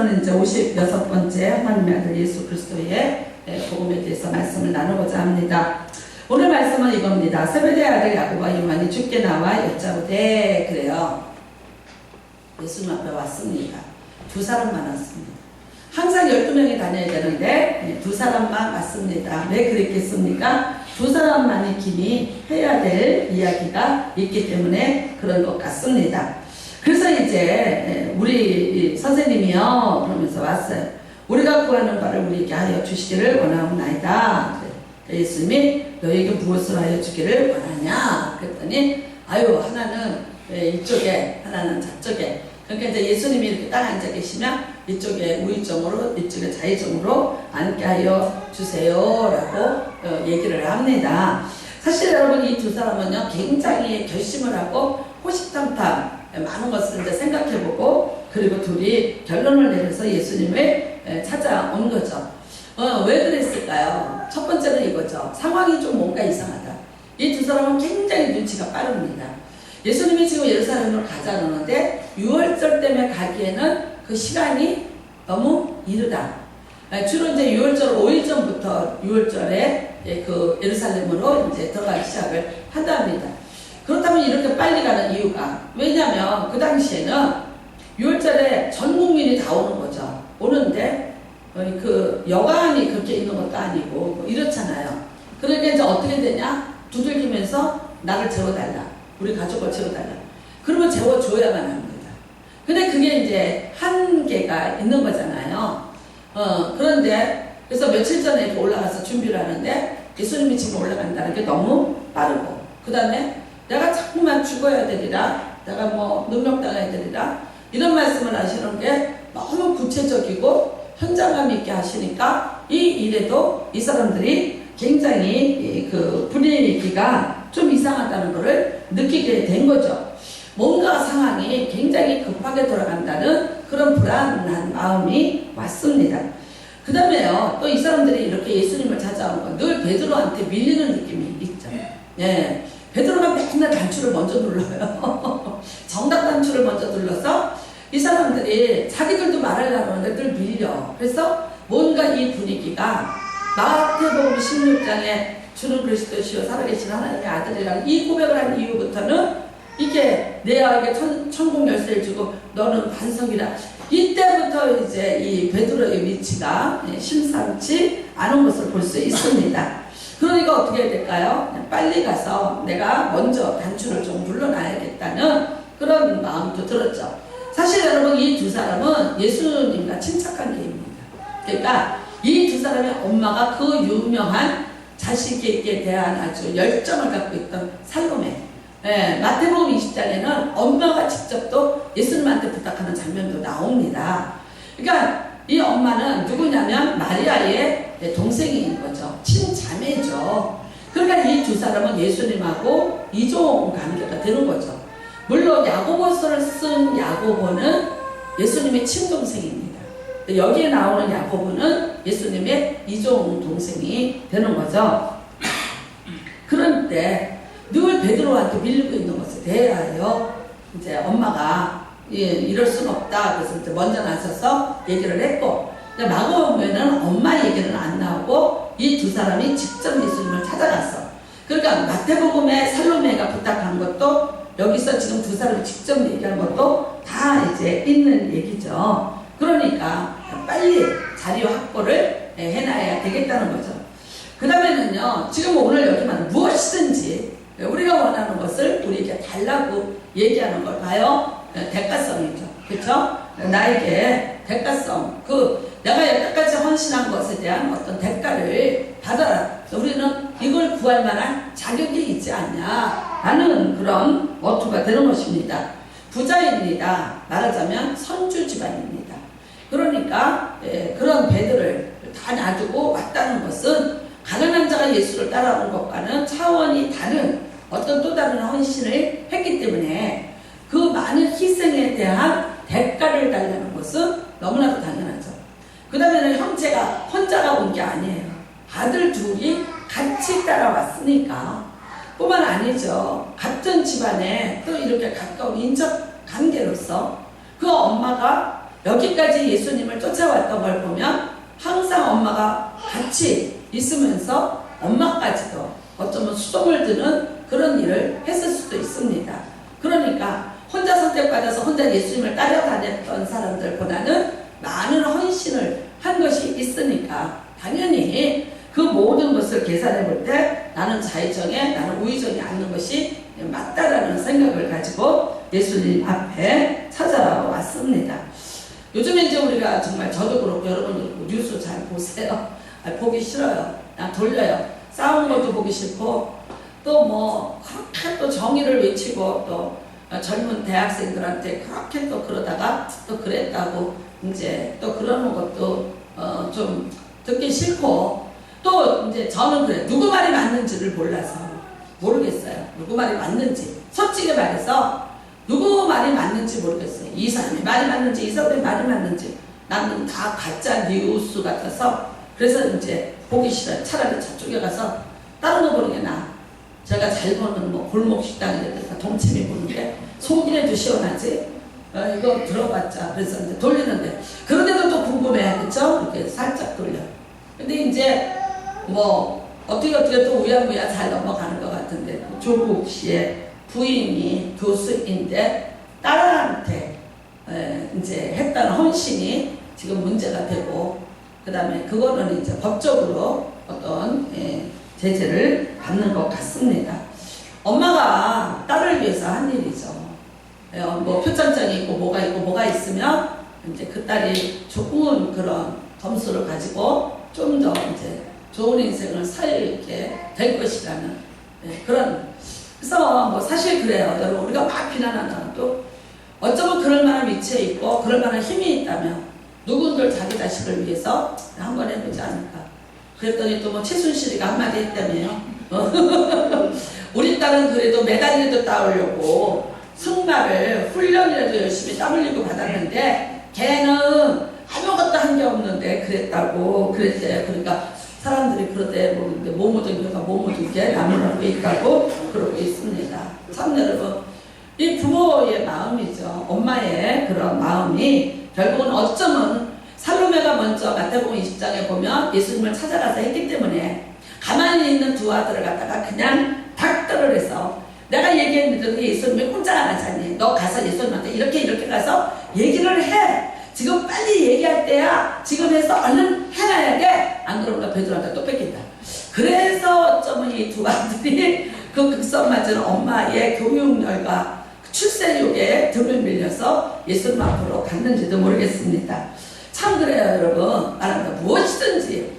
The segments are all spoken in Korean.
오늘은 이제 56번째 하나님의 아들 예수 그리스도의 복음에 대해서 말씀을 나누고자 합니다. 오늘 말씀은 이겁니다. 세베대의 아들 야고보와 요한이 주께 나와 여짜오되 그래요. 예수님 앞에 왔습니다. 두 사람만 왔습니다. 항상 12명이 다녀야 되는데 두 사람만 왔습니다. 왜 그랬겠습니까? 두 사람만이 김이 해야 될 이야기가 있기 때문에 그런 것 같습니다. 그래서 이제 우리 선생님이요 그러면서 왔어요. 우리가 구하는 바를 우리에게 하여 주시기를 원하옵나이다. 예수님이 너에게 무엇을 하여 주기를 원하냐 그랬더니 하나는 이쪽에 하나는 저쪽에. 그러니까 이제 예수님이 이렇게 딱 앉아 계시면 이쪽에 우의점으로 이쪽에 좌의점으로 앉게 하여 주세요라고 얘기를 합니다. 사실 여러분 이 두 사람은요 굉장히 결심을 하고 호시탐탐 많은 것을 이제 생각해보고 그리고 둘이 결론을 내려서 예수님을 찾아온 거죠. 왜 그랬을까요? 첫 번째는 이거죠. 상황이 좀 뭔가 이상하다. 이 두 사람은 굉장히 눈치가 빠릅니다. 예수님이 지금 예루살렘으로 가자 그러는데 6월절 때문에 가기에는 그 시간이 너무 이르다. 주로 이제 6월절 5일 전부터 6월절에 그 예루살렘으로 이제 들어가기 시작을 한답니다. 그렇다면 이렇게 빨리 가는 이유가 왜냐면 그 당시에는 6월절에 전 국민이 다 오는 거죠. 오는데 그 여관이 그렇게 있는 것도 아니고 뭐 이렇잖아요. 그러니까 이제 어떻게 되냐? 두들기면서 나를 재워달라. 우리 가족을 재워달라. 그러면 재워줘야만 합니다. 근데 그게 이제 한계가 있는 거잖아요. 그런데 그래서 며칠 전에 이렇게 올라가서 준비를 하는데 예수님이 지금 올라간다는 게 너무 빠르고 그 다음에 내가 자꾸만 죽어야 되리라, 내가 뭐 능력당해야 되리라 이런 말씀을 하시는 게 너무 구체적이고 현장감 있게 하시니까 이 일에도 이 사람들이 굉장히 그 분위기가 좀 이상하다는 것을 느끼게 된 거죠. 뭔가 상황이 굉장히 급하게 돌아간다는 그런 불안한 마음이 왔습니다. 그 다음에요 또 이 사람들이 이렇게 예수님을 찾아온 건 늘 베드로한테 밀리는 느낌이 있죠. 예. 베드로가 맨날 단추를 먼저 눌러요. 정답 단추를 먼저 눌러서 이 사람들이 자기들도 말하려고 하는데 늘 밀려. 그래서 뭔가 이 분위기가 마태복음 16장에 주는 그리스도시요 살아계신 하나님의 아들이라는 이 고백을 한 이후부터는 이게 내아에게 천국 열쇠를 주고 너는 반석이라. 이때부터 이제 이 베드로의 위치가 심상치 않은 것을 볼 수 있습니다. 그러니까 어떻게 해야 될까요? 빨리 가서 내가 먼저 단추를 좀 눌러놔야겠다는 그런 마음도 들었죠. 사실 여러분 이 두 사람은 예수님과 친척 관계입니다. 그러니까 이 두 사람의 엄마가 그 유명한 자식에게 대한 아주 열정을 갖고 있던 살로메. 마태복음 20장에는 엄마가 직접 또 예수님한테 부탁하는 장면도 나옵니다. 그러니까 이 엄마는 누구냐면 마리아의 동생인 거죠. 친자매죠. 그러니까 이 두 사람은 예수님하고 이종 관계가 되는 거죠. 물론 야고보서를 쓴 야고보는 예수님의 친동생입니다. 여기에 나오는 야고보는 예수님의 이종 동생이 되는 거죠. 그런데 늘 베드로한테 밀리고 있는 것에 대하여 이제 엄마가 이럴 순 없다. 그래서 이제 먼저 나서서 얘기를 했고, 마가복음에는 엄마 얘기는 안 나오고 이 두 사람이 직접 예수님을 찾아갔어. 그러니까 마태복음에 살로메가 부탁한 것도 여기서 지금 두 사람이 직접 얘기한 것도 다 이제 있는 얘기죠. 그러니까 빨리 자리 확보를 해놔야 되겠다는 거죠. 그 다음에는요, 지금 오늘 여기만 무엇이든지 우리가 원하는 것을 우리에게 달라고 얘기하는 걸 봐요. 대가성이죠. 그렇죠? 나에게 대가성, 내가 여태까지 헌신한 것에 대한 어떤 대가를 받아라. 우리는 이걸 구할 만한 자격이 있지 않냐 라는 그런 모토가 되는 것입니다. 부자입니다. 말하자면 선주 집안입니다. 그러니까 그런 배들을 다 놔두고 왔다는 것은 가난한 자가 예수를 따라온 것과는 차원이 다른 어떤 또 다른 헌신을 했기 때문에 그 많은 희생에 대한 대가를 달라는 것은 너무나도 당연하죠. 그 다음에는 형제가 혼자가 온 게 아니에요. 아들 둘이 같이 따라왔으니까 뿐만 아니죠. 같은 집안에 또 이렇게 가까운 인적 관계로서 그 엄마가 여기까지 예수님을 쫓아왔던 걸 보면 항상 엄마가 같이 있으면서 엄마까지도 어쩌면 수동을 드는 그런 일을 했을 수도 있습니다. 그러니까 혼자 선택받아서 혼자 예수님을 따라다녔던 사람들보다는 많은 헌신을 한 것이 있으니까 당연히 그 모든 것을 계산해 볼 때 나는 자의정에 나는 우의정이 않는 것이 맞다라는 생각을 가지고 예수님 앞에 찾아왔습니다. 요즘에 이제 우리가 정말 저도 그렇고 여러분도 그렇고 뉴스 잘 보세요. 보기 싫어요. 그냥 돌려요. 싸우는 것도 보기 싫고 또 뭐 그렇게 또 정의를 외치고 또 젊은 대학생들한테 그렇게 또 그러다가 또 그랬다고 이제 또 그러는 것도 좀 듣기 싫고 또 이제 저는 그래 누구 말이 맞는지를 몰라서 모르겠어요. 누구 말이 맞는지 솔직히 말해서 누구 말이 맞는지 모르겠어요. 이 사람이 말이 맞는지 이 사람이 말이 맞는지 나는 다 가짜 뉴스 같아서 그래서 이제 보기 싫어요. 차라리 저쪽에 가서 다른 거 보는 게 나아. 제가 잘 보는 뭐 골목 식당이라든가 동치미 보는 게 속이라도 시원하지. 이거 들어봤자 그래서 이제 돌리는데 그런데도 또 궁금해, 그쵸? 이렇게 살짝 돌려. 근데 이제 뭐 어떻게 또 우야무야 잘 넘어가는 것 같은데 조국 씨의 부인이 교수인데 딸한테 이제 했다는 헌신이 지금 문제가 되고 그 다음에 그거는 이제 법적으로 어떤 제재를 받는 것 같습니다. 엄마가 딸을 위해서 한 일이죠. 뭐 표창장이 있고 뭐가 있으면 이제 그 딸이 좋은 그런 점수를 가지고 좀 더 이제 좋은 인생을 살게 될 것이라는 그런. 그래서 뭐 사실 그래요. 여러분 우리가 막 비난하는 또 어쩌면 그럴 만한 위치에 있고 그럴 만한 힘이 있다면 누군들 자기 자식을 위해서 한번 해보지 않을까. 그랬더니 또 뭐 최순실이가 한마디 했다며요. 우리 딸은 그래도 메달이라도 따오려고 승마를 훈련이라도 열심히 땀 흘리고 받았는데 걔는 아무것도 한 게 없는데 그랬대요. 그러니까 사람들이 그러대 모르는데 뭐 묻은 게가 뭐 묻은 게 나무라고 있다고 그러고 있습니다. 참 여러분 이 부모의 마음이죠. 엄마의 그런 마음이 결국은 어쩌면 살로메가 먼저 마태복음 20장에 보면 예수님을 찾아가서 했기 때문에 가만히 있는 두 아들을 갖다가 그냥 닥달을 해서 내가 얘기했는데 예수님이 혼자 안 하자니 너 가서 예수님한테 이렇게 가서 얘기를 해. 지금 빨리 얘기할 때야. 지금 해서 얼른 해놔야 돼. 안 그러면 베드로한테 또 뺏긴다. 그래서 어쩌면 이 두 아들이 그 극성맞은 엄마의 교육열과 출세욕에 등을 밀려서 예수님 앞으로 갔는지도 모르겠습니다. 참 그래요 여러분. 말합니다. 무엇이든지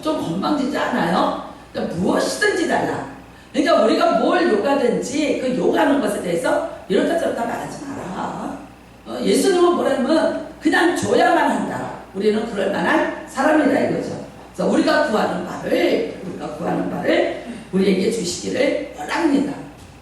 좀 건방지지 않아요? 그러니까 무엇이든지 달라. 그러니까 우리가 뭘 요구하든지 그 요구하는 것에 대해서 이렇다 저렇다 말하지 마라. 예수님은 뭐라면 그냥 줘야만 한다. 우리는 그럴 만한 사람이다 이거죠. 그래서 우리가 구하는 바를 우리에게 주시기를 원합니다.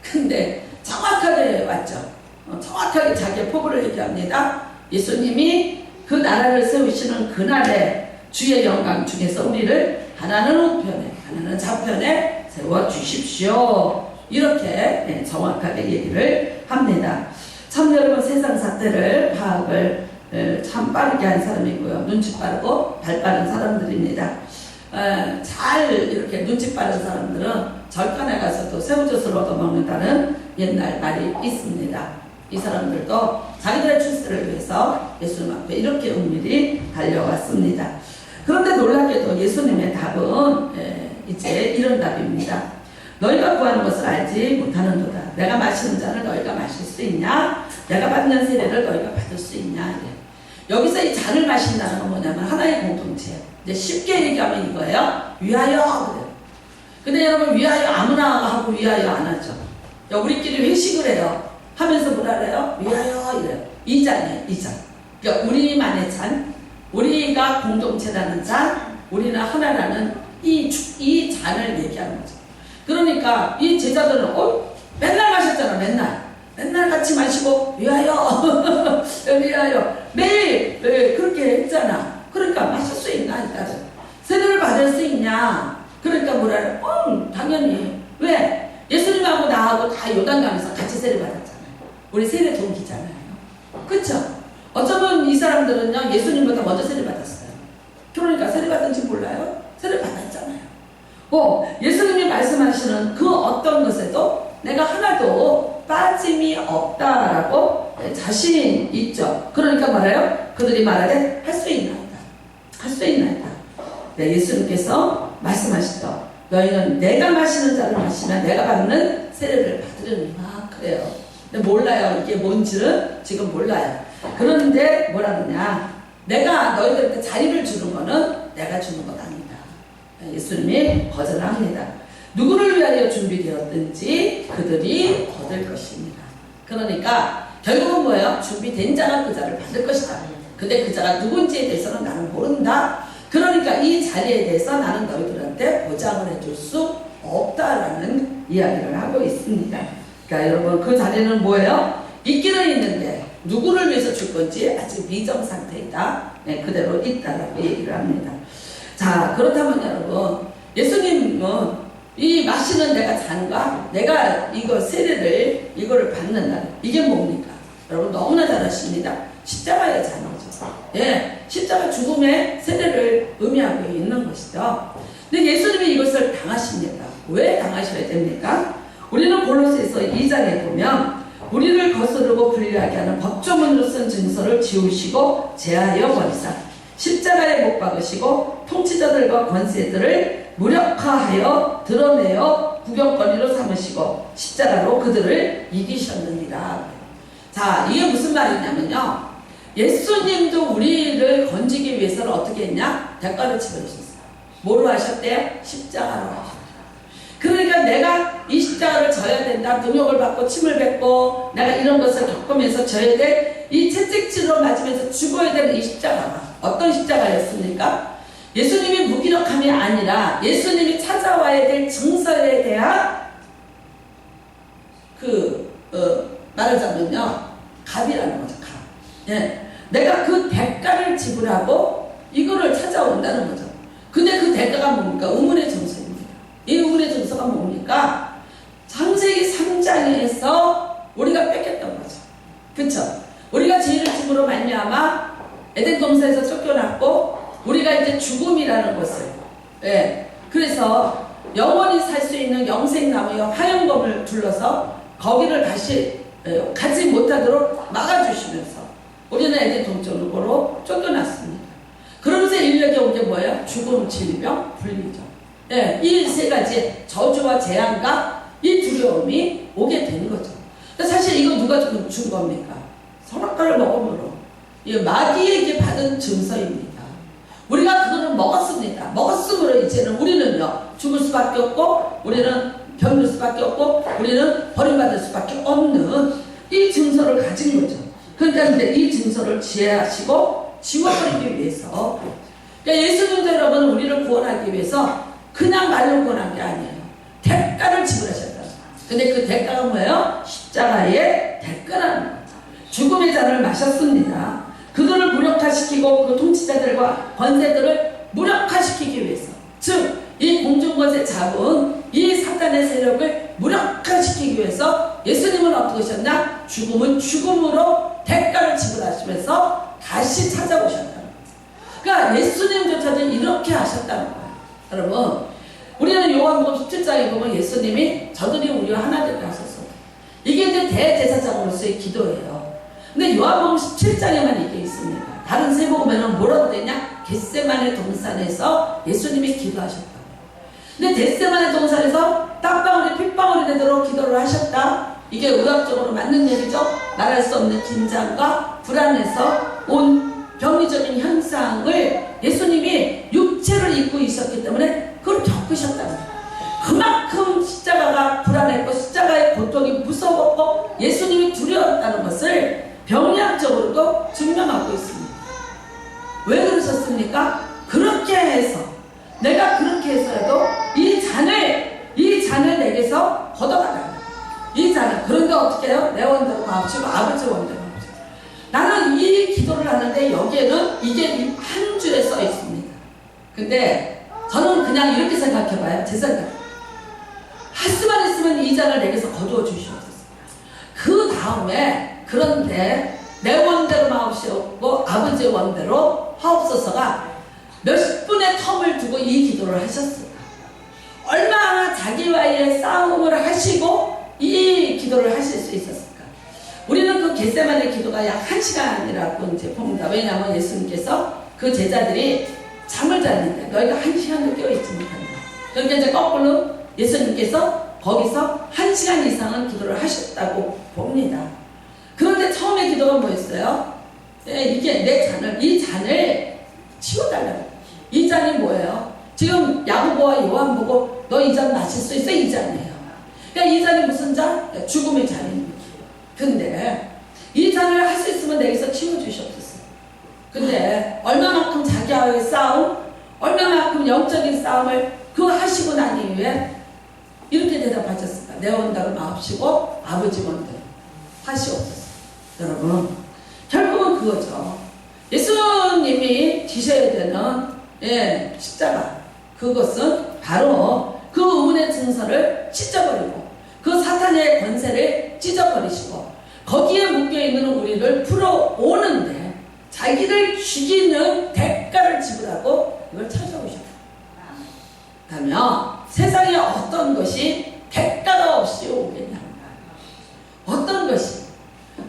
근데 정확하게 왔죠. 정확하게 자기의 포부를 얘기합니다. 예수님이 그 나라를 세우시는 그날에 주의 영광 중에서 우리를 하나는 우편에 하나는 좌편에 세워주십시오. 이렇게 정확하게 얘기를 합니다. 참 여러분 세상 사태를 파악을 참 빠르게 한 사람이고요. 눈치 빠르고 발 빠른 사람들입니다. 잘 이렇게 눈치 빠른 사람들은 절간에 가서도 새우젓을 얻어먹는다는 옛날 말이 있습니다. 이 사람들도 자기들의 출세를 위해서 예수님 앞에 이렇게 은밀히 달려왔습니다. 그런데 놀랍게도 예수님의 답은 이제 이런 답입니다. 너희가 구하는 것을 알지 못하는도다. 내가 마시는 잔을 너희가 마실 수 있냐? 내가 받는 세례를 너희가 받을 수 있냐? 여기서 이 잔을 마신다는 건 뭐냐면 하나의 공동체예요. 이제 쉽게 얘기하면 이거예요. 위하여 그래요. 근데 여러분 위하여 아무나 하고 위하여 안 하죠. 우리끼리 회식을 해요. 하면서 뭐라 그래요? 위하여 이래요. 이 잔이에요. 이 잔. 그러니까 우리만의 잔, 우리가 공동체라는 잔, 우리는 하나라는 이 잔을 얘기하는 거죠. 그러니까 이 제자들은 맨날 마셨잖아. 맨날 같이 마시고 위하여 위하여 매일 그렇게 했잖아. 그러니까 마실 수 있나? 세례를 받을 수 있냐? 그러니까 뭐라 그래? 당연히. 왜? 예수님하고 나하고 다 요단강에서 같이 세례 받았잖아요. 우리 세례 동기잖아요. 그쵸? 어쩌면 이 사람들은요, 예수님보다 먼저 세례 받았어요. 그러니까 세례 받은지 몰라요? 세례 받았잖아요. 예수님이 말씀하시는 그 어떤 것에도 내가 하나도 빠짐이 없다라고 자신 있죠. 그러니까 말해요. 그들이 말하되 할 수 있나이다. 할 수 있나이다. 네, 예수님께서 말씀하시죠. 너희는 내가 마시는 잔을 마시면 내가 받는 세례를 받으려니와 그래요. 근데 몰라요. 이게 뭔지는 지금 몰라요. 그런데 뭐라 그러냐. 내가 너희들한테 자리를 주는 거는 내가 주는 것 아니다. 예수님이 거절합니다. 누구를 위하여 준비되었든지 그들이 얻을 것입니다. 그러니까 결국은 뭐예요? 준비된 자가 그 자를 받을 것이다. 근데 그 자가 누군지에 대해서는 나는 모른다. 그러니까 이 자리에 대해서 나는 너희들한테 보장을 해줄 수 없다라는 이야기를 하고 있습니다. 그러니까 여러분 그 자리는 뭐예요? 있기는 있는데 누구를 위해서 줄 건지 아직 미정 상태이다. 네, 그대로 있다라고 얘기를 합니다. 자, 그렇다면 여러분 예수님은 이 마시는 내가 잔과 내가 이거 세례를 이거를 받는다. 이게 뭡니까? 여러분 너무나 잘 아십니다. 십자가의 잔이죠. 예, 십자가 죽음의 세례를 의미하고 있는 것이죠. 근데 예수님이 이것을 당하십니다. 왜 당하셔야 됩니까? 우리는 골로새서 2장에 보면 우리를 거스르고 불리하게 하는 법조문으로 쓴 증서를 지우시고 제하여 버리사 십자가에 못 박으시고 통치자들과 권세들을 무력화하여 드러내어 구경거리로 삼으시고 십자가로 그들을 이기셨느니라. 자, 이게 무슨 말이냐면요. 예수님도 우리를 건지기 위해서는 어떻게 했냐? 대가를 치르셨어요. 뭐로 하셨대요? 십자가로 하셨어요. 그러니까 내가 이 십자가를 져야 된다. 능욕을 받고 침을 뱉고 내가 이런 것을 겪으면서 져야 될 이 채찍질로 맞으면서 죽어야 되는 이 십자가가 어떤 십자가였습니까? 예수님이 무기력함이 아니라 예수님이 찾아와야 될 증서에 대한 말하자면요. 값이라는 거죠. 값. 예. 내가 그 대가를 지불하고 이거를 찾아온다는 거죠. 근데 그 대가가 뭡니까? 의문의 증서입니다. 이 의문의 증서가 뭡니까? 창세기 3장에서 우리가 뺏겼던 거죠. 그쵸? 우리가 죄를 짐으로 말미암아 에덴 동산에서 쫓겨났고 우리가 이제 죽음이라는 것을 그래서 영원히 살 수 있는 영생나무와 화영검을 둘러서 거기를 다시 가지 못하도록 막아주시면서 우리는 에덴 동쪽으로 쫓겨났습니다. 그러면서 인력이 온 게 뭐예요? 죽음, 질병, 불리죠. 이 세 가지 저주와 재앙과 이 두려움이 오게 된 거죠. 사실 이거 누가 준 겁니까? 선악과를 먹음으로 마귀에게 받은 증서입니다. 우리가 그거를 먹었습니다. 먹었으므로 이제는 우리는요 죽을 수밖에 없고 우리는 병들 수밖에 없고 우리는 버림받을 수밖에 없는 이 증서를 가진 거죠. 그러니까 근데 이 증서를 지혜하시고 지워버리기 위해서 그러니까 예수님도 여러분 우리를 구원하기 위해서 그냥 말로 구원한 게 아니에요. 대가를 지불하셨다. 근데 그 대가가 뭐예요? 십자가의 대가라는 거죠. 죽음의 잔을 마셨습니다. 그들을 무력화시키고 그 통치자들과 권세들을 무력화시키기 위해서 즉 이 공중권세 잡은 이 사탄의 세력을 무력화시키기 위해서 예수님은 어떻게 하셨나? 죽음은 죽음으로 대가를 지불하시면서 다시 찾아오셨다는 거예요. 그러니까 예수님조차도 이렇게 하셨다는 거예요. 여러분 우리는 요한복음 17장에 보면 예수님이 저들이 우리와 하나 되게 하소서. 이게 이제 대제사장으로서의 기도예요. 근데 요한복음 17장에만 이게 있습니다. 다른 세 복음에는 뭐라고 되냐? 겟세마네 동산에서 예수님이 기도하셨다. 근데 겟세마네 동산에서 땀방울이 핏방울이 되도록 기도를 하셨다. 이게 의학적으로 맞는 얘기죠. 말할 수 없는 긴장과 불안에서 온 병리적인 현상을 예수님이 육체를 입고 있었기 때문에 그걸 겪으셨다는 거예요. 그만큼 십자가가 불안했고 십자가의 고통이 무서웠고 예수님이 두려웠다는 것을 병리학적으로도 증명하고 있습니다. 왜 그러셨습니까? 그렇게 해서 내가 그렇게 해서라도 이 잔을 내게서 걷어가라. 이 잔을. 그런데 어떻게 해요? 내 원대로 마음치고 아버지 원대로 마음치고. 나는 이 기도를 하는데 여기에는 이게 한 줄에 써 있습니다. 근데 저는 그냥 이렇게 생각해봐요. 제 생각. 할 수만 있으면 이 잔을 내게서 거두어 주시옵소서. 그 다음에 그런데 내 원대로 마옵시옵고 아버지의 원대로 하옵소서가 몇 분의 텀을 두고 이 기도를 하셨어요. 얼마나 자기와의 싸움을 하시고 이 기도를 하실 수 있었을까? 우리는 그 겟세마네 기도가 약 1시간이라고 이제 봅니다. 왜냐하면 예수님께서 그 제자들이 잠을 잤는데 너희가 1시간도 깨어있지 못한다. 그러니까 이제 거꾸로 예수님께서 거기서 1시간 이상은 기도를 하셨다고 봅니다. 그런데 처음에 기도가 뭐였어요? 이게 이 잔을 치워달라고. 이 잔이 뭐예요? 지금 야고보와 요한 보고 너 이 잔 마실 수 있어? 이 잔이에요. 그러니까 이 잔이 무슨 잔? 죽음의 잔입니다. 근데 이 잔을 할 수 있으면 내게서 치워주시옵소서. 근데 얼마만큼 자기와의 싸움, 얼마만큼 영적인 싸움을 그거 하시고 난 이후에 이렇게 대답하셨을까? 내 원대로 마옵시고 아버지 원대로 하시옵소서. 여러분, 결국은 그거죠. 예수님이 지셔야 되는 십자가, 그것은 바로 그 의문의 증서를 찢어버리고 그 사탄의 권세를 찢어버리시고 거기에 묶여있는 우리를 풀어오는데 자기를 죽이는 대가를 지불하고 이걸 찾아오셨다. 그러면 세상에 어떤 것이 대가가 없이 오겠냐? 어떤 것이?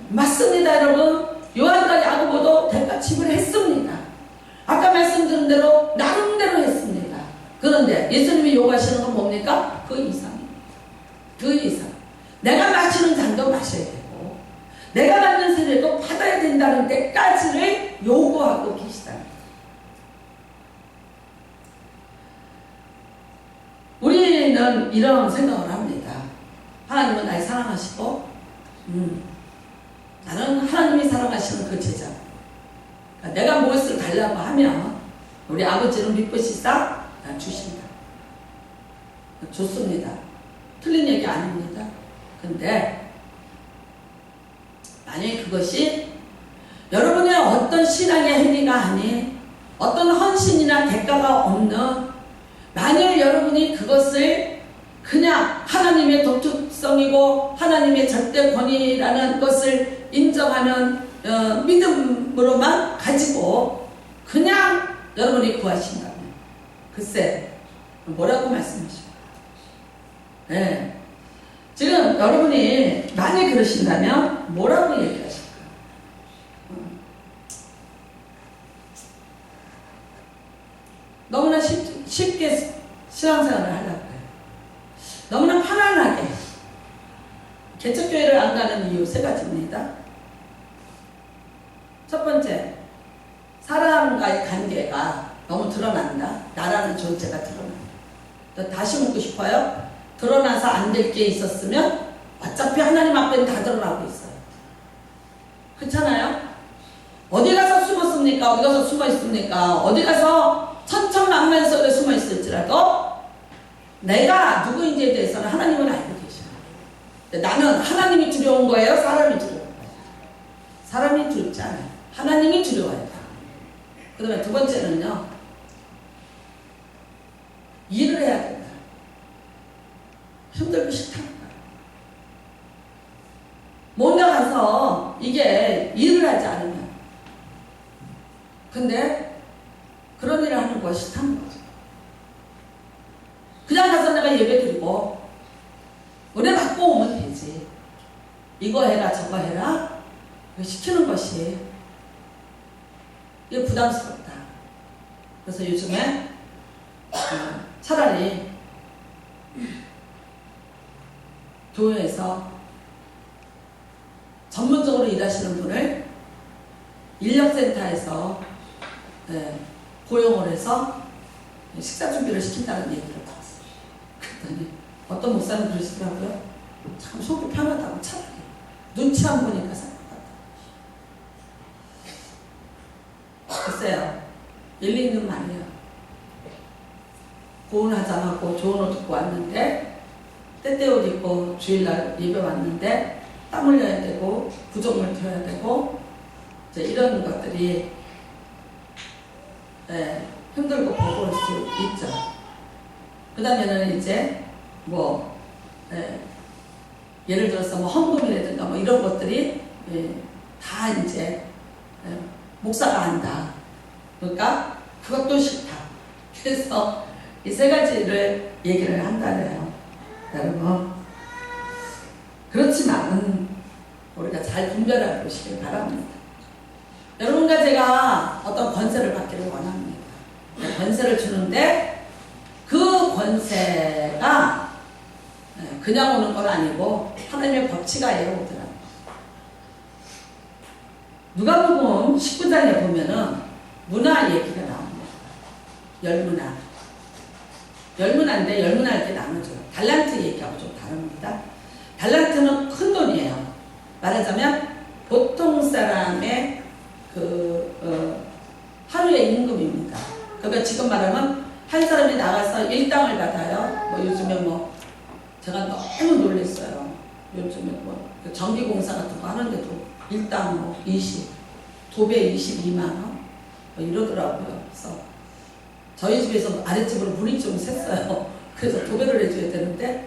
맞습니다, 여러분. 요한과 야고보도 대가 지불했습니다. 아까 말씀드린 대로 나름대로 했습니다. 그런데 예수님이 요구하시는 건 뭡니까? 그 이상입니다. 그 이상. 내가 마시는 잔도 마셔야 되고 내가 받는 세례도 받아야 된다는 데까지를 요구하고 계시다. 우리는 이런 생각을 합니다. 하나님은 날 사랑하시고 나는 하나님이 사랑하시는 그 제자. 그러니까 내가 무엇을 달라고 하면 우리 아버지는 믿으시사 주신다. 좋습니다. 틀린 얘기 아닙니다. 근데 만약에 그것이 여러분의 어떤 신앙의 행위가 아닌 어떤 헌신이나 대가가 없는, 만일 여러분이 그것을 그냥 하나님의 독특성이고 하나님의 절대 권위라는 것을 인정하는 믿음으로만 가지고 그냥 여러분이 구하신다면, 글쎄 뭐라고 말씀하실까요? 네. 지금 여러분이 만약 그러신다면 뭐라고 얘기하실까요? 너무나 쉽게 신앙생활을 하려고 해요. 너무나 편안하게. 개척교회를 안 가는 이유 3가지입니다. 첫 번째, 사람과의 관계가 너무 드러난다. 나라는 존재가 드러난다. 다시 묻고 싶어요. 드러나서 안 될 게 있었으면 어차피 하나님 앞에는 다 드러나고 있어요. 그렇잖아요? 어디 가서 숨었습니까? 어디 가서 숨어 있습니까? 어디 가서 천천만만 속에 숨어 있을지라도 내가 누구인지에 대해서는 하나님은 알고 계셔요. 나는 하나님이 두려운 거예요? 사람이 두려운 거예요? 사람이 두렵지 않아요. 하나님이 두려워요. 그 다음에 두 번째는요, 일을 해야 된다. 힘들고 싫다. 뭔가 가서 이게 일을 하지 않으면, 근데 그런 일을 하는 것이 싫다는 거죠. 그냥 가서 내가 예배 드리고 은혜 받고 오면 되지. 이거 해라 저거 해라 시키는 것이 이게 부담스럽다. 그래서 요즘에 차라리 교회에서 전문적으로 일하시는 분을 인력센터에서 고용을 해서 식사 준비를 시킨다는 얘기를 들었어요. 그랬더니 어떤 목사님 그러시더라고요. 참 속이 편하다고, 차라리 눈치 안 보니까 살 것 같다. 글쎄요, 일리 있는 말이에요. 고운 화장하고 좋은 옷 입고 왔는데, 때때 옷 입고 주일날 예배 왔는데 땀 흘려야 되고 부족물 펴야 되고 이제 이런 것들이 힘들고 버거울 수 있죠. 그 다음에는 이제 예를 들어서 헌금이라든가 이런 것들이 다 다 이제 목사가 한다. 그러니까 그것도 싫다. 그래서 이 세 가지를 얘기를 한다네요. 여러분, 그렇지만 우리가 잘 분별하고 보시길 바랍니다. 여러분과 제가 어떤 권세를 받기를 원합니다. 권세를 주는데 그 권세가 그냥 오는 건 아니고 하나님의 법칙하에 오더라고요. 누가복음 19장에 보면은 문화 얘기가 나옵니다. 열문화. 열문화인데 열문화 이렇게 나누죠. 달란트 얘기하고 좀 다릅니다. 달란트는 큰 돈이에요. 말하자면 보통 사람의 하루의 임금입니다. 그러니까 지금 말하면 한 사람이 나가서 일당을 받아요. 뭐 요즘에 뭐 제가 너무 놀랐어요. 요즘에 뭐 전기공사 같은 거 하는데도 일당 뭐 2 22만 원 뭐 이러더라고요. 그래서 저희 집에서 아랫집으로 물이 좀 샜어요. 그래서 도배를 해줘야 되는데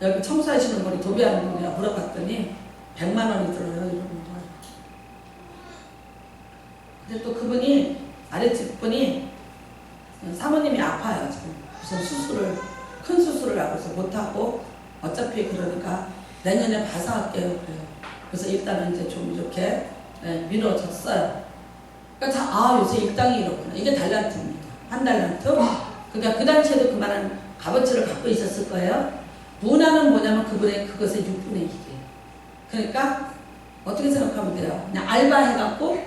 여기 청소하시는 분이 도배하는 분이라 물어봤더니 100만 원이 들어요. 이러는 거예요. 근데 또 그분이 아랫집 분이 사모님이 아파요. 지금 무슨 큰 수술을 하고서 못하고 어차피 그러니까 내년에 봐서 할게요. 그래요. 그래서 일단은 이제 좀 이렇게 미뤄졌어요. 그러니까 요새 일당이 이렇구나. 이게 달란트입니다. 한 달란트. 그러니까 그 당시에도 그만한 값어치를 갖고 있었을 거예요. 문화는 뭐냐면 그분의 그것의 6분의 1이에요. 그러니까 어떻게 생각하면 돼요? 그냥 알바해갖고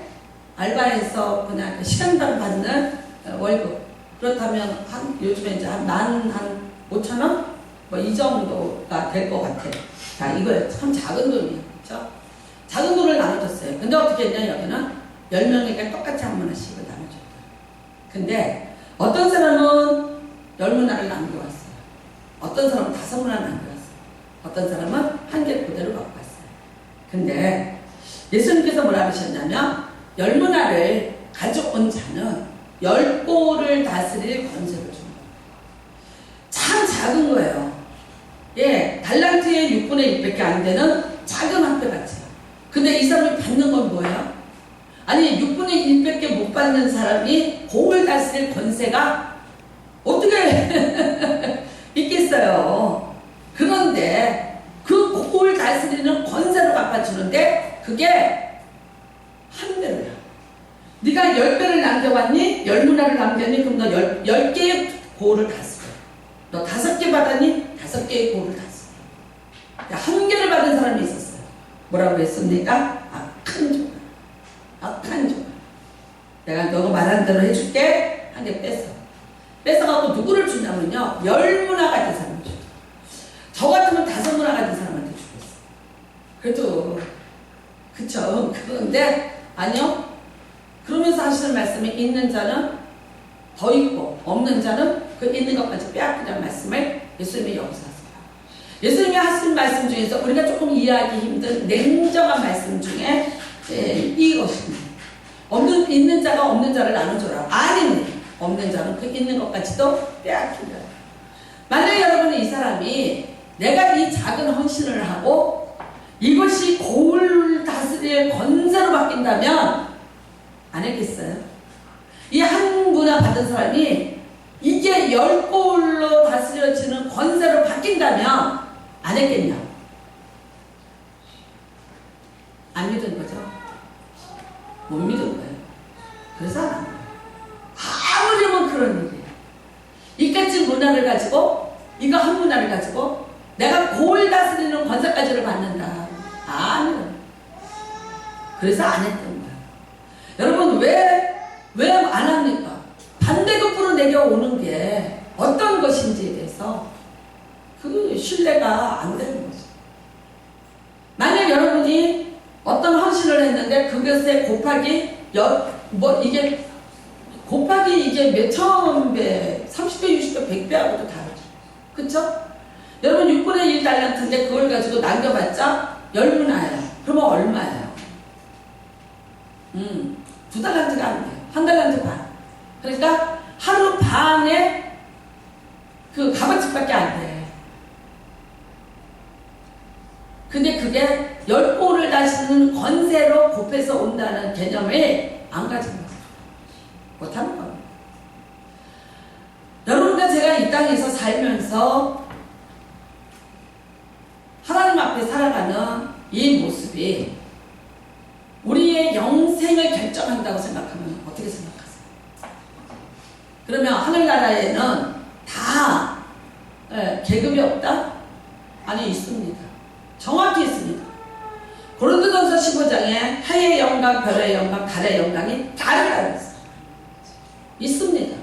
알바해서 그냥 시간당 받는 월급. 그렇다면 요즘에 이제 한 15,000원? 뭐 이 정도가 될 것 같아요. 자, 이거 참 작은 돈이에요. 그렇죠? 작은 돈을 나눠줬어요. 근데 어떻게 했냐, 여기는 10명에게 똑같이 한 문화씩을 나눠줬어요. 근데 어떤 사람은 10문화를 남겨왔어요. 어떤 사람은 5문화를 남겨왔어요. 어떤 사람은 한 개 그대로 갖고 왔어요. 근데 예수님께서 뭐라 하셨냐면 10문화를 가져온 자는 10골을 다스릴 권세를 줍니다. 참 작은 거예요. 예, 달란트의 6분의 1밖에 안 되는 작은 한패같이요. 근데 이 사람이 받는 건 뭐예요? 아니 6분의 1밖에 못 받는 사람이 골을 다스릴 권세가 어떻게 있겠어요. 그런데 그 골을 다스리는 권세로 갚아주는데 그게 한 배로야. 네가 10배를 남겨왔니? 10문화를 남겼니? 그럼 너 10개의 골을 다스려. 너 5개 받았니? 5개의 골을 다스려. 한 개를 받은 사람이 있었어요. 뭐라고 했습니까? 악한 조각. 악한 조각. 내가 너가 말한 대로 해줄게. 한 개 뺐어. 뺏어갖고 누구를 주냐면요. 10문화 가진 사람을 줘. 저 같으면 5문화 가진 사람한테 주겠어. 그래도 그쵸. 그런데 아니요. 그러면서 하시는 말씀이 있는 자는 더 있고 없는 자는 그 있는 것까지 빼앗기라는 말씀을 예수님이 여기서 하세요. 예수님이 하신 말씀 중에서 우리가 조금 이해하기 힘든 냉정한 말씀 중에 이것입니다. 있는 자가 없는 자를 나눠줘라. 아닙니다. 없는 자는 그 있는 것까지도 빼앗긴다. 만약에 여러분은 이 사람이 내가 이 작은 헌신을 하고 이것이 골을 다스릴 권세로 바뀐다면 안 했겠어요? 이 한 문화 받은 사람이 이게 10골로 다스려지는 권세로 바뀐다면 안 했겠냐? 안 믿은 거죠? 못 믿은 거예요. 그래서 안 합니다. 아무리면 그런 일이에요. 이같이 문화를 가지고 이거 한 문화를 가지고 내가 골 다스리는 권세까지를 받는다. 아니요. 그래서 안 했던 거예요. 여러분 왜 안 합니까? 반대급부로 내려오는 게 어떤 것인지에 대해서 그 신뢰가 안 되는 거죠. 만약 여러분이 어떤 헌신을 했는데 그것에 곱하기 이게 곱하기 이게 몇천 배, 30배, 60배, 100배하고도 다르죠. 그쵸? 여러분 6분의 1 달란트인데 그걸 가지고 남겨봤자 10문화예요. 그러면 얼마예요? 2달란트가 안 돼요. 1달란트 반. 그러니까 하루 반에 그 값어치밖에 안 돼. 근데 그게 10골을 다시 가지는 권세로 곱해서 온다는 개념을 안 가진 거예요. 못하는 겁니다. 여러분과 제가 이 땅에서 살면서 하나님 앞에 살아가는 이 모습이 우리의 영생을 결정한다고 생각하면 어떻게 생각하세요? 그러면 하늘나라에는 다 계급이 없다? 아니, 있습니다. 정확히 있습니다. 고린도전서 15장에 해의 영광, 별의 영광, 달의 영광이 다르다고 했어요. 있습니다.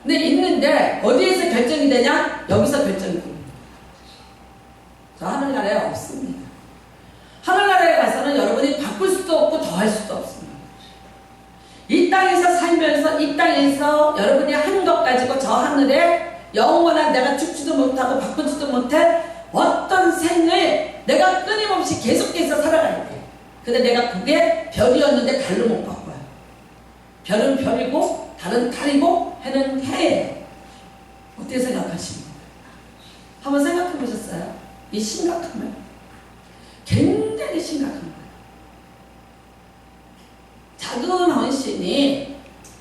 근데 있는데 어디에서 결정이 되냐? 여기서 결정이 됩니다. 저 하늘나라에 없습니다. 하늘나라에 가서는 여러분이 바꿀 수도 없고 더할 수도 없습니다. 이 땅에서 살면서 이 땅에서 여러분이 한 것 가지고 저 하늘에 영원한 내가 죽지도 못하고 바꾸지도 못해 어떤 생을 내가 끊임없이 계속해서 살아가야 돼. 근데 내가 그게 별이었는데 달로 못 바꿔요. 별은 별이고 달은 달이고 해는 해예요. 어떻게 생각하십니까? 한번 생각해 보셨어요? 이 심각함을. 굉장히 심각한 거예요. 작은 헌신이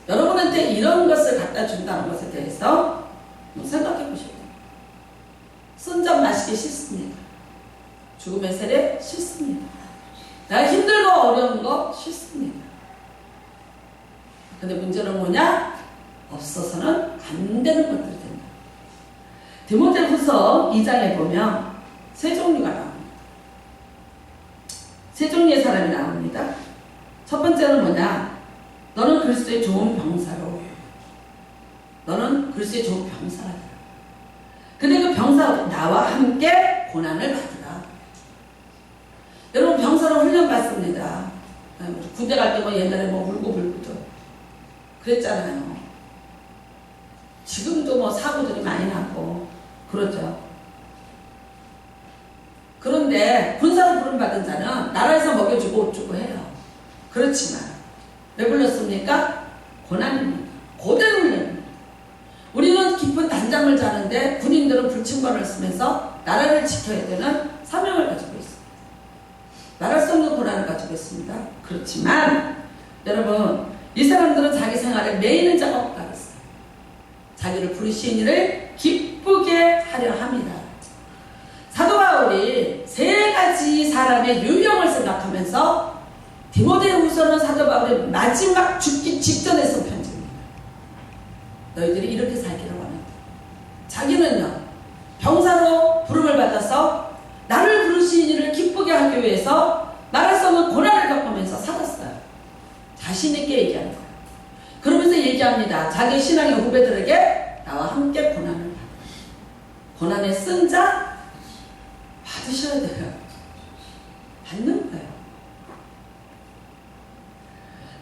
여러분한테 이런 것을 갖다 준다는 것에 대해서 생각해 보셔야 돼요. 쓴잔 마시기 싫습니다. 죽음의 세례 싫습니다. 내가 힘들고 어려운 거 싫습니다. 근데 문제는 뭐냐? 없어서는 안 되는 것들이 된다. 디모데후서 2장에 보면 세 종류가 나옵니다. 세 종류의 사람이 나옵니다. 첫 번째는 뭐냐? 너는 그리스도의 좋은 병사로. 너는 그리스도의 좋은 병사라. 근데 그 병사 나와 함께 고난을 받으라. 여러분 병사로 훈련받습니다. 군대 갈 때 뭐 옛날에 뭐 울고불고도 그랬잖아요. 지금도 뭐 사고들이 많이 나고 그러죠. 그런데 군사로 부름받은 자는 나라에서 먹여주고 옷주고 해요. 그렇지만 왜 불렀습니까? 고난입니다. 고된 훈련입니다. 우리는 깊은 단잠을 자는데 군인들은 불침번을 쓰면서 나라를 지켜야 되는 사명을 가지고 있습니다. 말할 수 없는 고난을 가지고 있습니다. 그렇지만 여러분 이 사람들은 자기 생활에 매이는 자가 없다고 했어요. 자기를 부르신 일을 기쁘게 하려 합니다. 사도 바울이 세 가지 사람의 유형을 생각하면서 디모데후서는 사도 바울의 마지막 죽기 직전에 쓴 편지입니다. 너희들이 이렇게 살기를 원한다. 자기는요 병사로 부름을 받아서 나를 부르신 일을 기쁘게 하기 위해서 말할 수 없는 고난을 겪으면서 살았어요. 자신 있게 얘기하는 거예요. 그러면서 얘기합니다. 자기 신앙의 후배들에게 나와 함께 고난을 받아. 고난에 쓴 자 받으셔야 돼요. 받는 거예요.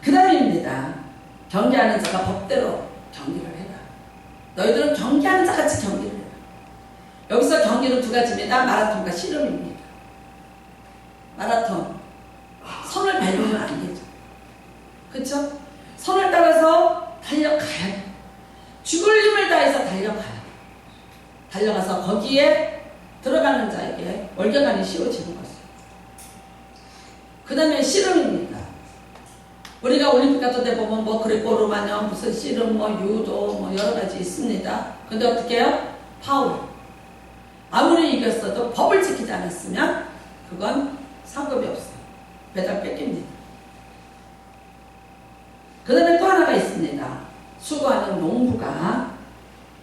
그 다음입니다. 경계하는 자가 법대로 경기를 해라. 너희들은 경계하는 자같이 경기를 해라. 여기서 경기는 두 가지입니다. 마라톤과 씨름입니다. 마라톤 선을 밟으면 안 되죠. 그렇죠? 선을 따라서 달려가야 돼. 죽을 힘을 다해서 달려가요. 달려가서 거기에 들어가는 자에게 월계관이 씌워지는 것이에요. 그 다음에 씨름입니다. 우리가 올림픽 같은 데 보면 뭐 그리고 로마녀 무슨 씨름 뭐 유도 뭐 여러 가지 있습니다. 근데 어떻게 해요? 파울. 아무리 이겼어도 법을 지키지 않았으면 그건 상급이 없어요. 메달 뺏깁니다. 그 다음에 또 하나가 있습니다. 수고하는 농부가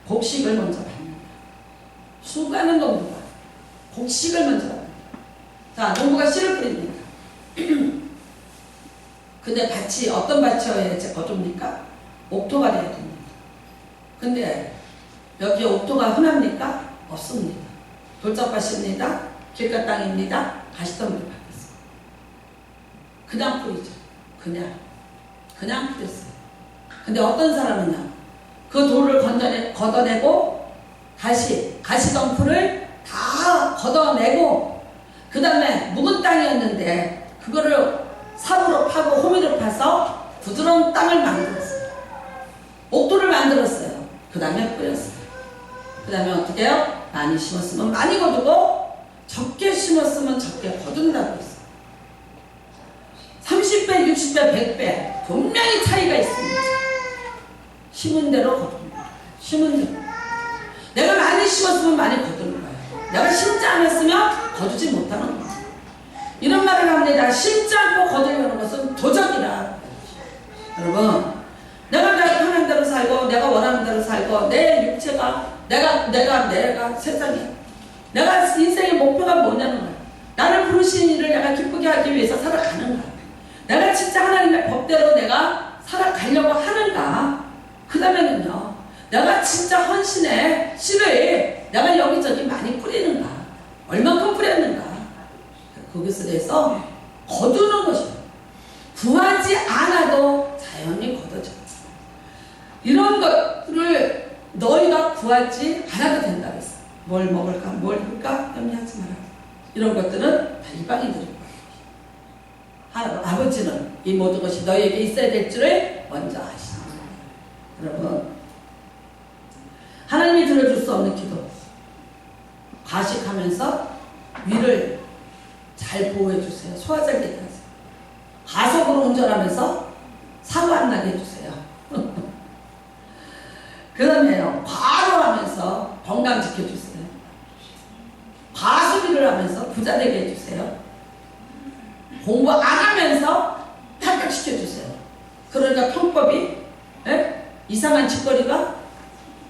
곡식을 먼저 받는다. 수고하는 농부가 곡식을 먼저 받는다. 자, 농부가 씨를 뿌립니다. 근데 밭이 어떤 밭이어야 거둡니까? 옥토가 돼야 됩니다. 근데 여기에 옥토가 흔합니까? 없습니다. 돌짝밭입니다. 길가 땅입니다. 가시덤불 밭이었습니다. 그냥 뿌리죠. 그냥 뿌렸어요. 근데 어떤 사람은요, 그 돌을 걷어내고 다시 가시덤불을 다 걷어내고 그 다음에 묵은 땅이었는데 그거를 삽으로 파고 호미를 파서 부드러운 땅을 만들었어요. 옥토를 만들었어요. 그 다음에 뿌렸어요. 그 다음에 어떻게 해요? 많이 심었으면 많이 거두고 적게 심었으면 적게 거둔다고 했어. 30배, 60배, 100배 분명히 차이가 있습니다. 심은 대로 거둔다. 심은 대로. 내가 많이 심었으면 많이 거두는 거야. 내가 심지 않았으면 거두지 못하는 거야. 이런 말을 합니다. 심지 않고 거두려는 것은 도적이라. 여러분, 내가 하는 대로 살고 내가 원하는 대로 살고 내 육체가 내가 세상에 내가 인생의 목표가 뭐냐는 거야. 나를 부르신 일을 내가 기쁘게 하기 위해서 살아가는가. 내가 진짜 하나님의 법대로 내가 살아가려고 하는가. 그 다음에는요, 내가 진짜 헌신의 씨를 내가 여기저기 많이 뿌리는가. 얼만큼 뿌렸는가. 그것에 대해서 거두는 것이에요. 구하지 않아도 자연히 거둬져. 이런 것을 너희가 구하지 않아도 된다고 했어. 뭘 먹을까, 뭘 입을까 염려하지 마라. 이런 것들은 다 이방인들일 거예요. 아버지는 이 모든 것이 너희에게 있어야 될 줄을 먼저 아시는 거예요. 여러분, 하나님이 들어줄 수 없는 기도, 과식하면서 위를 잘 보호해 주세요. 소화잘 되게 하세요. 가속으로 운전하면서 사고 안 나게 해주세요. 그 다음에요, 과로하면서 건강 지켜주세요. 과소비를 하면서 부자 되게 해주세요. 공부 안 하면서 합격시켜주세요. 그러니까 편법이 이상한 짓거리가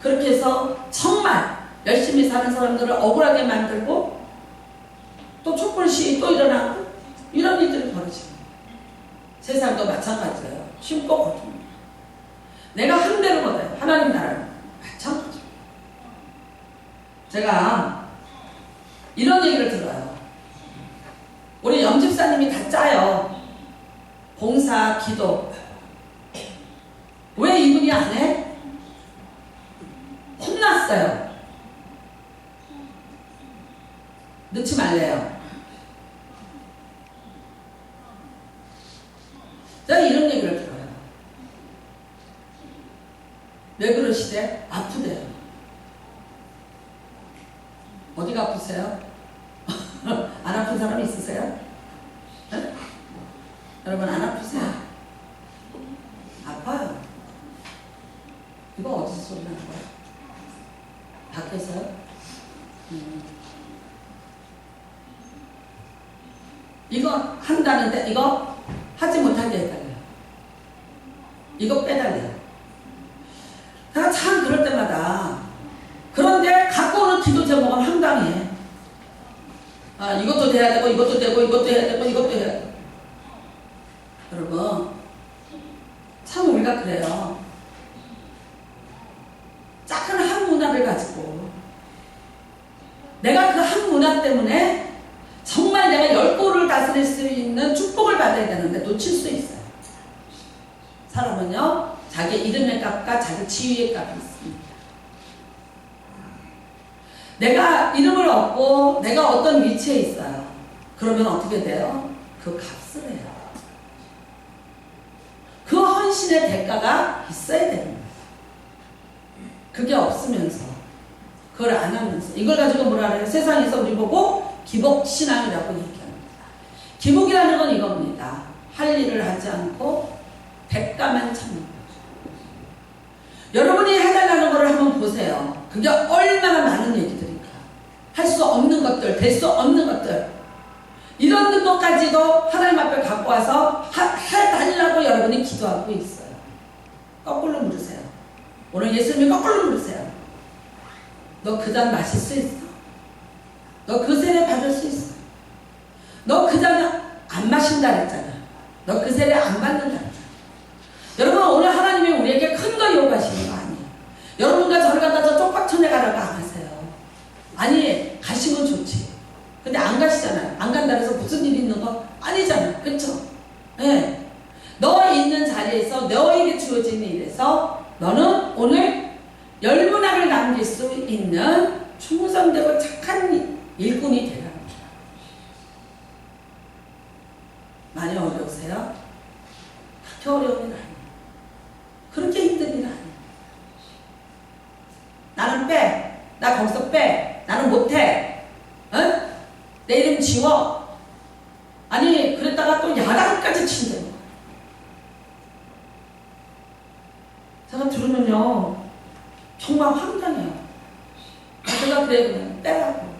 그렇게 해서 정말 열심히 사는 사람들을 억울하게 만들고 또 촛불시위 또 일어나고 이런 일들이 벌어집니다. 세상도 마찬가지예요. 심고 거듭니다. 내가 한 대로 거둬요. 하나님 나라는 마찬가지입니다. 제가 이런 얘기를 들어요. 우리 염집사님이 다 짜요. 봉사, 기도. 왜 이분이 안 해? 혼났어요. 넣지 말래요. 제가 이런 얘기를 들어요. 왜 그러시대? 아프대요. 어디가 아프세요? 안 아픈 사람 있으세요? 네? 여러분 안 아프세요? 아파요. 이거 어디서 소리 나는 거야? 밖에서요? 이거 한다는데 이거 하지 못하게 해달래요. 이거 빼달래요. 내가 참 그럴 때마다 그런데 갖고 오는 기도 제목은 황당해. 아, 이것도 돼야 되고 이것도 되고 이것도 해야 되고 이것도 해야 되고. 여러분 참 우리가 그래요. 작은 한 문화를 가지고 내가 그 한 문화 때문에 정말 내가 10골을 다스릴 수 있는 축복을 받아야 되는데 놓칠 수 있어요. 사람은요, 자기 이름의 값과 자기 지위의 값이 있습니다. 내가 이름을 얻고 내가 어떤 위치에 있어요. 그러면 어떻게 돼요? 그 값을 해요. 그 헌신의 대가가 있어야 됩니다. 그게 없으면서 그걸 안 하면서 이걸 가지고 뭐라 그래요? 세상에서 우리 보고 기복신앙이라고 얘기합니다. 기복이라는 건 이겁니다. 할 일을 하지 않고 백가만 참는 거죠. 여러분이 해달라는 것을 한번 보세요. 그게 얼마나 많은 얘기들인가. 할 수 없는 것들, 될 수 없는 것들, 이런 것까지도 하나님 앞에 갖고 와서 해달라고 여러분이 기도하고 있어요. 거꾸로 물으세요. 오늘 예수님이 거꾸로 물으세요. 너 그 잔 마실 수 있어? 너 그 세례 받을 수 있어? 너 그 잔 안 마신다 그랬잖아. 너 그 세례 안 받는다 그랬잖아. 여러분 오늘 하나님이 우리에게 큰 거 요구하시는 거 아니에요. 여러분과 저를 갖다 저 쪽박천에 가라고 안 하세요. 아니 가시면 좋지. 근데 안 가시잖아요. 안 간다 해서 무슨 일이 있는 거 아니잖아요. 그쵸? 네. 너 있는 자리에서 너에게 주어진 일에서 너는 오늘 열문학을 남길 수 있는 충성되고 착한 일꾼이 되라는 거예요. 많이 어려우세요? 그렇게 어려운 일 아니에요. 그렇게 힘든 일 아니에요. 나는 빼. 나 거기서 빼. 나는 못해. 어? 제가 들으면요 정말 황당해요. 제가 그래요. 그냥 빼라고.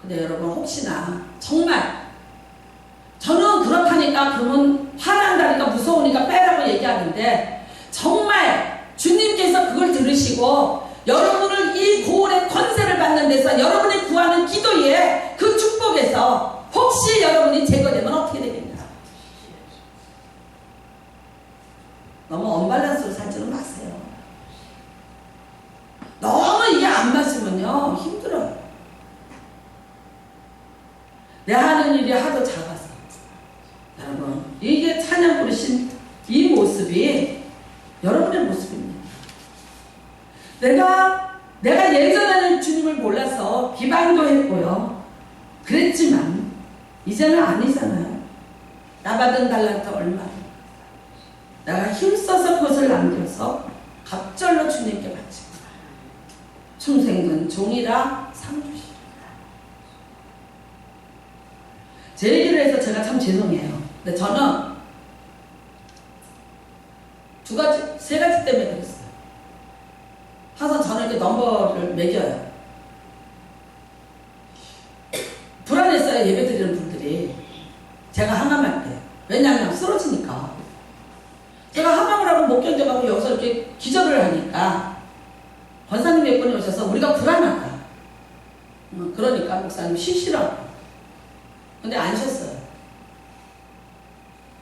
근데 여러분 혹시나 정말 저는 그렇다니까 그러면 화난다니까 무서우니까 빼라고 얘기하는데 정말 주님께서 그걸 들으시고 여러분을 이 고울의 권세를 받는 데서 여러분이 구하는 기도에 그 축복에서 혹시 여러분이 제거되면 어떻게 되겠냐. 너무 언밸런스로 살지는 마세요. 너무 이게 안 맞으면요 힘들어요. 내 하는 일이 하도 작아서. 여러분 이게 찬양 부르신 이 모습이 여러분의 모습입니다. 내가 예전에는 주님을 몰라서 비방도 했고요. 그랬지만 이제는 아니잖아요. 나 받은 달란트 얼마. 내가 힘써서 그것을 남겨서 갑절로 주님께 바치고 충생은 종이라 상주시라. 제 얘기를 해서 제가 참 죄송해요. 근데 저는 세 가지 때문에 그랬어요. 항상 저는 이렇게 넘버를 매겨요. 불안했어요. 예배 드리는 분들이. 제가 항암할 때. 왜냐하면 쓰러지니까. 제가 항암을 하고 못 견뎌가고 여기서 이렇게 기절을 하니까 권사님 몇 분이 오셔서 우리가 불안하다. 그러니까 목사님 쉬시라고. 근데 안 쉬었어요.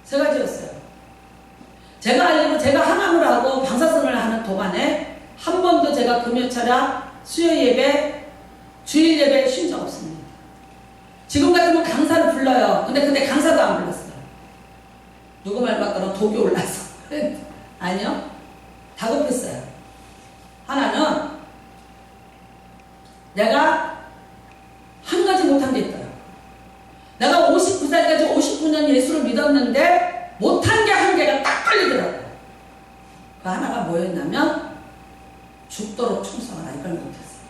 세 가지였어요. 제가 알기로 제가 항암을 하고 방사선을 하는 동안에 한 번도 제가 금요철야 수요 예배, 주일 예배에 쉰 적 없습니다. 지금 같으면 강사를 불러요. 근데 강사도 안 불렀어요. 누구 말 받거나 독이 올라서. 아니요. 다급했어요. 하나는 내가 한 가지 못한 게 있더라. 내가 59살까지 59년 예수를 믿었는데 못한 게 한 개가 딱 걸리더라고요. 그 하나가 뭐였냐면 죽도록 충성하라. 이걸 못했어요.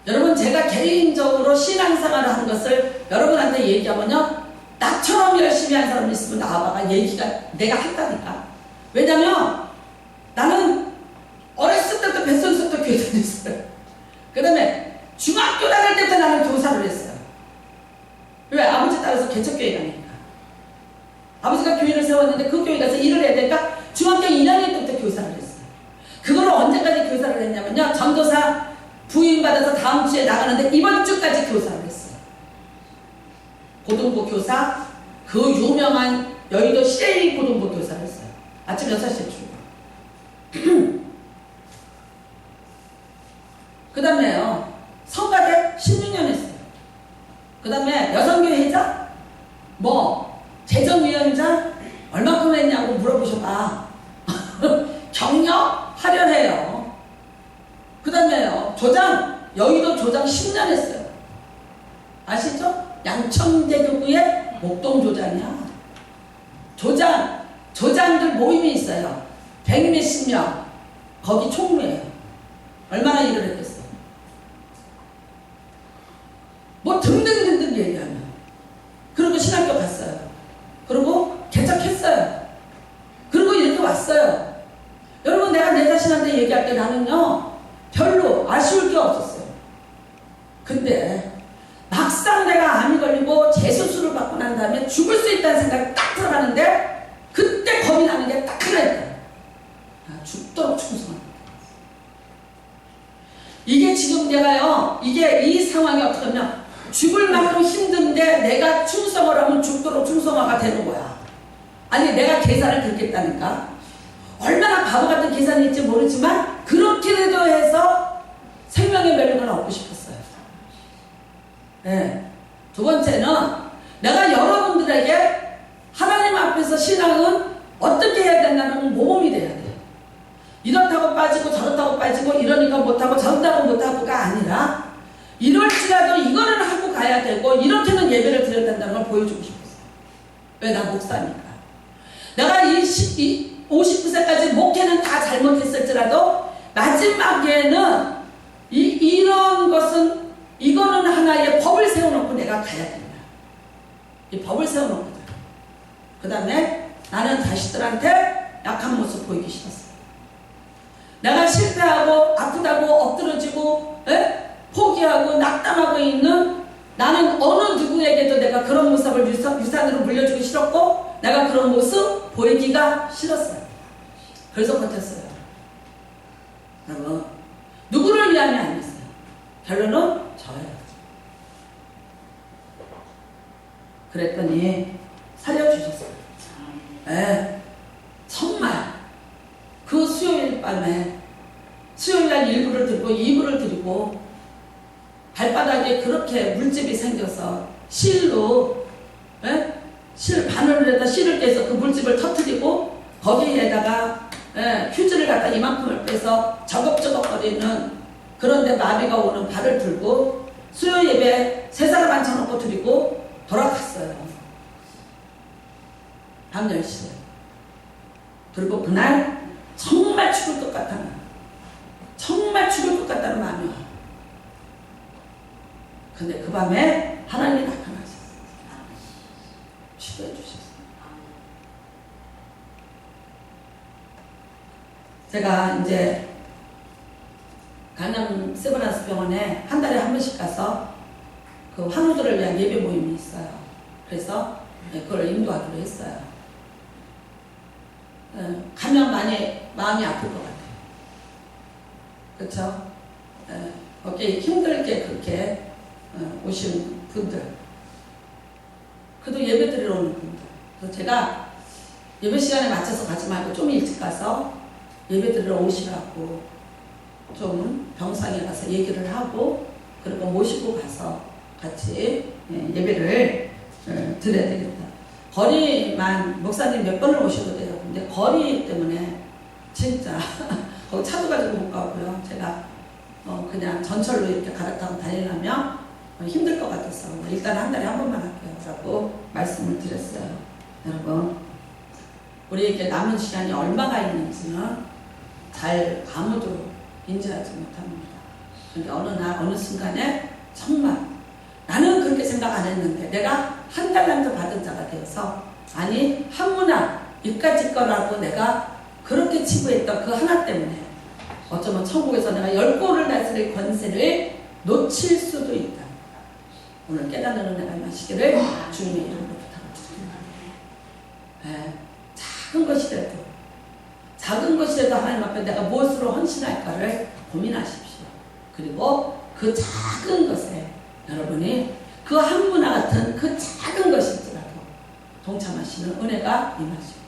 여러분 제가 개인적으로 신앙생활을 한 것을 여러분한테 얘기하면요 나처럼 열심히 한 사람 있으면 나와봐가 얘기가 내가 한다니까. 왜냐면 나는 어렸을 때부터 뱃속에서부터 교회 다녔어요. 그 다음에 중학교 다닐 때부터 나는 교사를 했어요. 왜? 아버지 따라서 개척교회 가니까. 아버지가 교회를 세웠는데 그 교회 가서 일을 해야 되니까 중학교 2학년 때부터 교사를 했어요. 그거를 언제까지 교사를 했냐면요 전도사 부임받아서 다음 주에 나가는데 이번 주까지 교사를 했어요. 고등부 교사, 그 유명한 여의도 CA 고등부 교사를 했어요. 아침 6시에 출근. 그 다음에요 성가대 16년 했어요. 그 다음에 여성교회 회장, 재정위원장 얼마큼 했냐고 물어보셔봐. 경력 하려해요. 그 다음에요 여의도 조장 10년 했어요. 아시죠? 양천대교구의 목동조장이야. 조장들 모임이 있어요. 100몇십 명. 거기 총무예요. 얼마나 일을 했겠어요. 등등등등 얘기하면. 그리고 신학교 갔어요. 그리고 개척했어요. 그리고 이렇게 왔어요. 여러분 내가 내 자신한테 얘기할 때 나는요 별로 아쉬울 게 없었어요. 근데 막상 내가 암이 걸리고 재수술을 받고 난 다음에 죽을 수 있다는 생각이 딱 들어가는데 그때 겁이 나는 게 딱 하나 있다. 죽도록 충성합니다. 이게 지금 내가요 이게 이 상황이 어떻게 하면 죽을 만큼 힘든데 내가 충성을 하면 죽도록 충성화가 되는 거야. 아니 내가 계산을 듣겠다니까. 얼마나 바보 같은 계산일지 모르지만 그렇게라도 해서 생명의 멸류관을 얻고 싶었어요. 네. 두 번째는 내가 여러분들에게 하나님 앞에서 신앙은 어떻게 해야 된다는 모범이 돼야 돼요. 이렇다고 빠지고 저렇다고 빠지고 이러니까 못하고 저렇다고 못하고가 아니라 이럴지라도 이거는 하고 가야 되고 이렇게는 예배를 드려야 된다는 걸 보여주고 싶었어요. 왜? 나 목사니까. 내가 59세까지 목회는 다 잘못했을지라도 마지막에는 이런 것은 이거는 하나의 법을 세워놓고 내가 가야 된다. 이 법을 세워놓거든. 그 다음에 나는 자식들한테 약한 모습 보이기 싫었어요. 내가 실패하고 아프다고 엎드러지고 포기하고 낙담하고 있는 나는 어느 누구에게도 내가 그런 모습을 유산으로 물려주기 싫었고 내가 그런 모습 보이기가 싫었어요. 그래서 버텼어요. 여러분 누구를 위함이 아니었어요. 결론은 저예요. 그랬더니 살려주셨어요. 네, 정말 그 수요일 밤에 수요일날 1부를 드리고 2부를 드리고 발바닥에 그렇게 물집이 생겨서 실로 실 바늘에다 실을 떼서 그 물집을 터뜨리고 거기에다가 휴지를 갖다 이만큼을 빼서 저겁저겁거리는 그런데 마비가 오는 발을 들고 수요 예배 세 사람 앉혀놓고 드리고 돌아갔어요. 밤 10시에. 그리고 그날 정말 죽을 것 같다는 마음이 와요. 근데 그 밤에 하나님이 나타나셨어요. 치료해 주셨어요. 제가 이제 강남 세브란스 병원에 한 달에 한 번씩 가서 그 환우들을 위한 예배 모임이 있어요. 그래서 그걸 인도하기로 했어요. 가면 많이 마음이 아플 것 같아요. 그렇죠? 거기 힘들게 그렇게 오신 분들, 그래도 예배 드리러 오는 분들. 그래서 제가 예배 시간에 맞춰서 가지 말고 좀 일찍 가서 예배 드리러 오시라고 좀 병상에 가서 얘기를 하고 그리고 모시고 가서 같이 예배를 드려야 되겠다. 거리만 목사님 몇 번을 오셔도 돼요. 근데 거리 때문에 진짜 거기 차도 가지고 못 가고요. 제가 그냥 전철로 이렇게 갈아타고 다니려면 힘들 것 같아서 일단 한 달에 한 번만 할게요 라고 말씀을 드렸어요. 여러분 우리에게 남은 시간이 얼마가 있는지는 잘 아무도 인지하지 못합니다. 그런데 어느 날 어느 순간에 정말 나는 그렇게 생각 안 했는데 내가 한 달란트 받은 자가 되어서 아니 한 문화 이까짓 거라고 내가 그렇게 치부했던 그 하나 때문에 어쩌면 천국에서 내가 10골을 다스릴 권세를 놓칠 수도 있다. 오늘 깨닫는 은혜가 임하시기를 주님의 이름으로 부탁드립니다. 작은 것이라도 하나님 앞에 내가 무엇으로 헌신할까를 고민하십시오. 그리고 그 작은 것에 여러분이 그 한 문화 같은 그 작은 것일지라도 동참하시는 은혜가 임하시고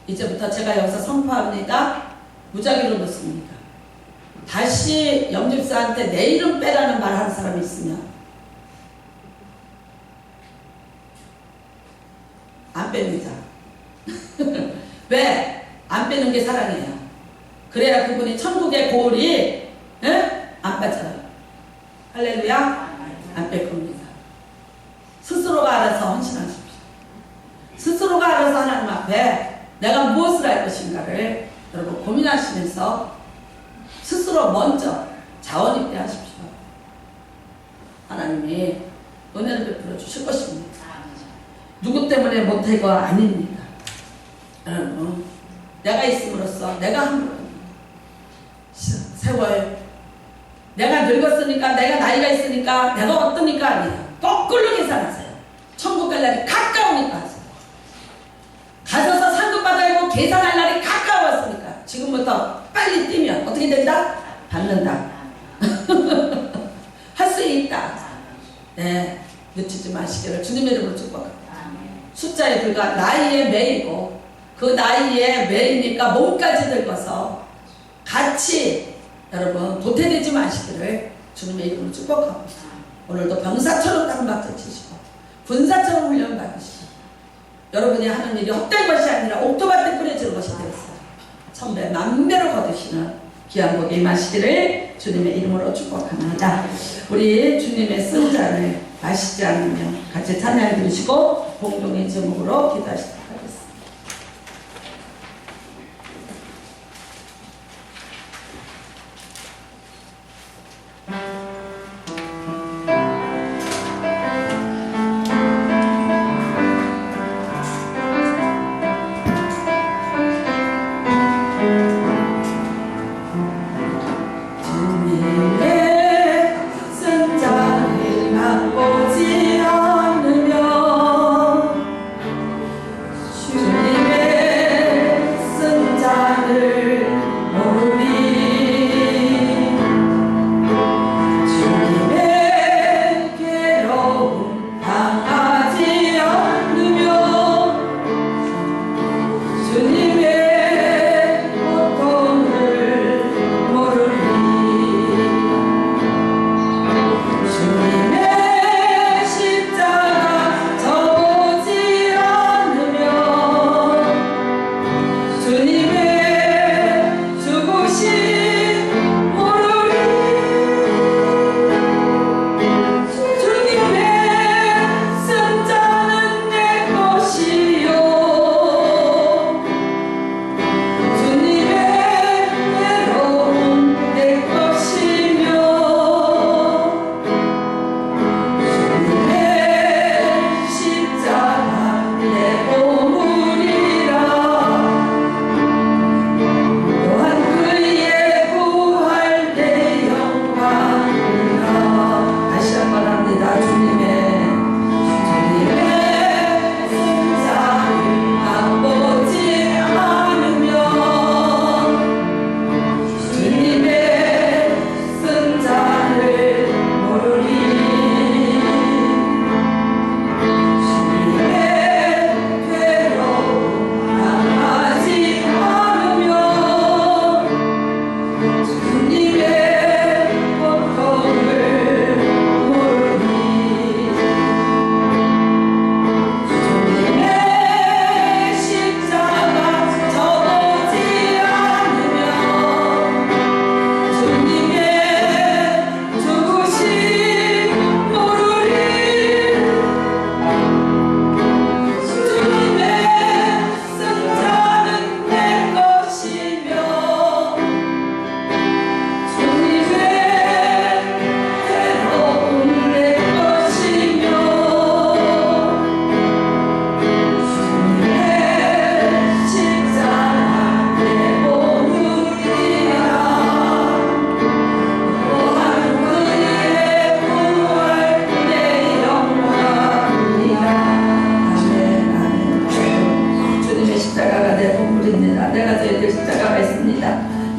이제부터 제가 여기서 선포합니다. 무작위로 놓습니다. 다시 영집사한테 내 이름 빼라는 말 하는 사람이 있으면 안 뺍니다. 왜? 안 빼는 게 사랑이에요. 그래야 그분이 천국의 고울이 안 빠져요. 할렐루야? 안 뺄 겁니다. 스스로가 알아서 헌신하십시오. 스스로가 알아서 하나님 앞에 내가 무엇을 할 것인가를 여러분 고민하시면서 스스로 먼저 자원 입대하십시오. 하나님이 은혜를 베풀어 주실 것입니다. 누구 때문에 못해가 아닙니다. 여러분 내가 있음으로써 내가 함으로 세월 내가 늙었으니까 내가 나이가 있으니까 내가 어떠니까 아니라 거꾸로 계산하세요. 천국 갈 날이 가까우니까 하세요. 가셔서 상급 받아야 하고 계산할 날이 가까웠으니까 지금부터 빨리 뛰면 어떻게 된다? 받는다. 할 수 있다. 네, 늦추지 마시기를 주님의 이름으로 축복합니다. 숫자에 불과 나이에 매이고 그 나이에 매이니까 몸까지 늙어서 같이 여러분 도태되지 마시기를 주님의 이름으로 축복합니다. 오늘도 병사처럼 땅박질 치시고 군사처럼 훈련 받으시고 여러분이 하는 일이 헛된 것이 아니라 옥토밭에 뿌려지는 것이 되었어요. 천배 만배로 거두시는 귀한 복이 임하시기를 주님의 이름으로 축복합니다. 우리 주님의 쓴 잔을 마시지 않으면 같이 찬양 드리시고 공동의 제목으로 기도하시도록 하겠습니다.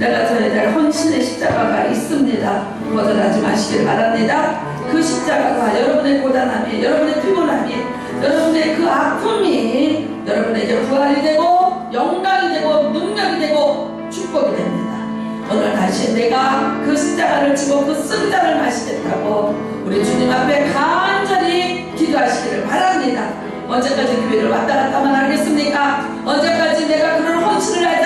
내가 저희들 헌신의 십자가가 있습니다. 거절하지 마시길 바랍니다. 그 십자가가 여러분의 고단함이, 여러분의 피곤함이, 여러분의 그 아픔이 여러분에게 부활이 되고 영광이 되고 능력이 되고 축복이 됩니다. 오늘 다시 내가 그 십자가를 지고 그 쓴 잔을 마시겠다고 우리 주님 앞에 간절히 기도하시기를 바랍니다. 언제까지 교회를 왔다 갔다만 하겠습니까? 언제까지 내가 그런 헌신을 하지